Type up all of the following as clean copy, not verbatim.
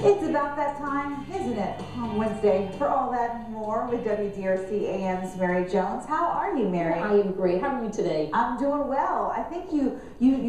It's about that time, isn't it, on Wednesday, for all that and more with WDRC AM's Mary Jones. How are you, Mary? I am great. How are you today? I'm doing well. I think you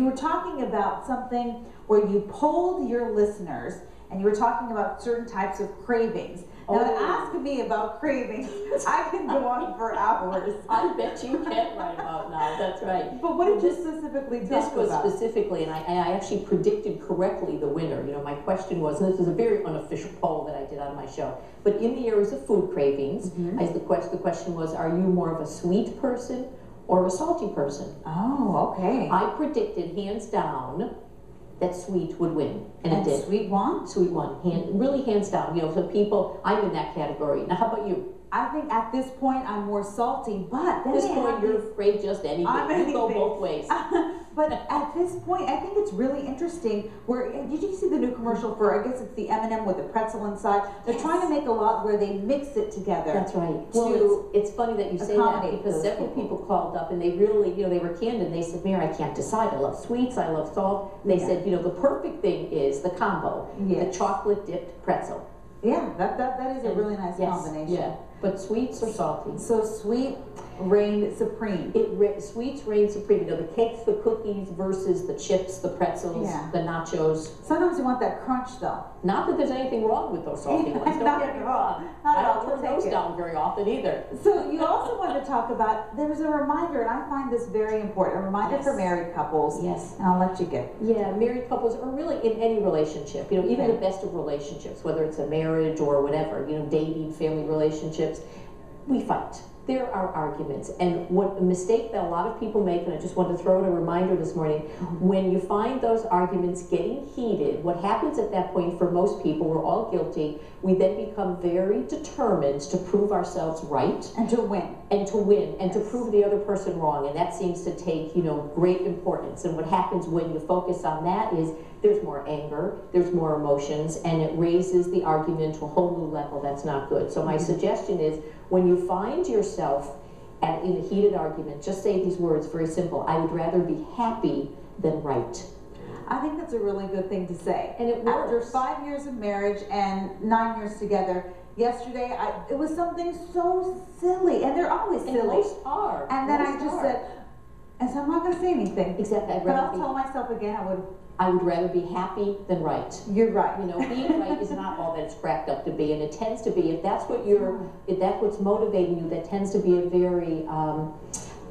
were talking about something where you polled your listeners and you were talking about certain types of cravings. Now, to ask me about cravings, I can go on for hours. I bet you can right about now. That's right. But what did you specifically talk about? This was specifically, and I actually predicted correctly the winner. You know, my question was, and this was a very unofficial poll that I did on my show, but in the areas of food cravings, the question was, are you more of a sweet person or a salty person? Oh, okay. I predicted, hands down, that sweet would win, and it did. Sweet won? Sweet won, really hands down. You know, for people, I'm in that category. Now, how about you? I think at this point I'm more salty, but then at this point you're afraid just anything. You go both ways. But at this point, I think it's really interesting. Where did you see the new commercial for? I guess it's the M&M with the pretzel inside. They're trying to make a lot where they mix it together. That's right. Well, it's funny that you say that because several people called up and they really, you know, they were candid. They said, "Mary, I can't decide. I love sweets. I love salt." They said, you know, the perfect thing is the combo, the chocolate dipped pretzel. Yeah, that is a really nice combination. Yeah. But sweets or salty? So sweet reigned supreme. Sweets reign supreme. You know, the cakes, the cookies versus the chips, the pretzels, the nachos. Sometimes you want that crunch, though. Not that there's anything wrong with those salty ones. Don't get me wrong. I don't turn those down very often either. So you also want to talk about, there's a reminder, and I find this very important, a reminder for married couples. Yes. And I'll let you get. Yeah, married couples are really in any relationship, you know, even the best of relationships, whether it's a marriage or whatever, you know, dating, family relationships, we fight. There are arguments, and what a mistake that a lot of people make, and I just wanted to throw in a reminder this morning, when you find those arguments getting heated, what happens at that point for most people, we're all guilty, we then become very determined to prove ourselves right. And to win. And to win, and to prove the other person wrong, and that seems to take, you know, great importance. And what happens when you focus on that is there's more anger, there's more emotions, and it raises the argument to a whole new level. That's not good. So my suggestion is, when you find yourself in a heated argument, just say these words, very simple: I would rather be happy than right. I think that's a really good thing to say. And it works. After 5 years of marriage and 9 years together, yesterday it was something so silly, and they're always silly. And most are. And then I just said, and so I'm not going to say anything. Exactly. But I'll tell myself again, I would rather be happy than right. You're right. You know, being right is not all that it's cracked up to be, and it tends to be, if that's what's motivating you, that tends to be a very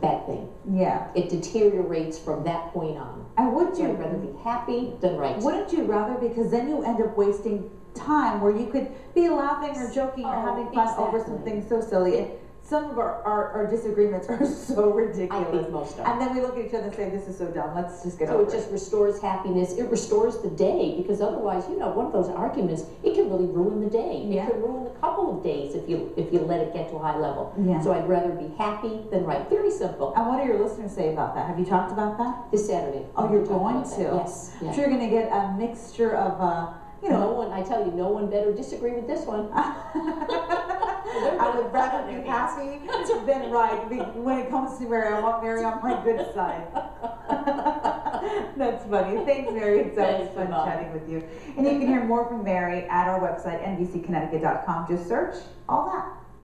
bad thing. Yeah. It deteriorates from that point on. And would you rather be happy than right? Wouldn't you rather? Because then you end up wasting time where you could be laughing or joking or having fun over something so silly. Some of our disagreements are so ridiculous. I think most are. And then we look at each other and say, this is so dumb, let's just get over it. So it just restores happiness. It restores the day, because otherwise, you know, one of those arguments, it can really ruin the day. It can ruin a couple of days if you let it get to a high level. So I'd rather be happy than right. Very simple. And what do your listeners say about that? Have you talked about that? This Saturday. Oh, you're going to? Yes. I'm sure you're going to get a mixture of, you know. No one, I tell you, no one better disagree with this one. I would rather be happy than right. When it comes to Mary, I want Mary on my good side. That's funny. Thanks, Mary. It's always fun chatting with you. And you can hear more from Mary at our website, nbcconnecticut.com. Just search all that.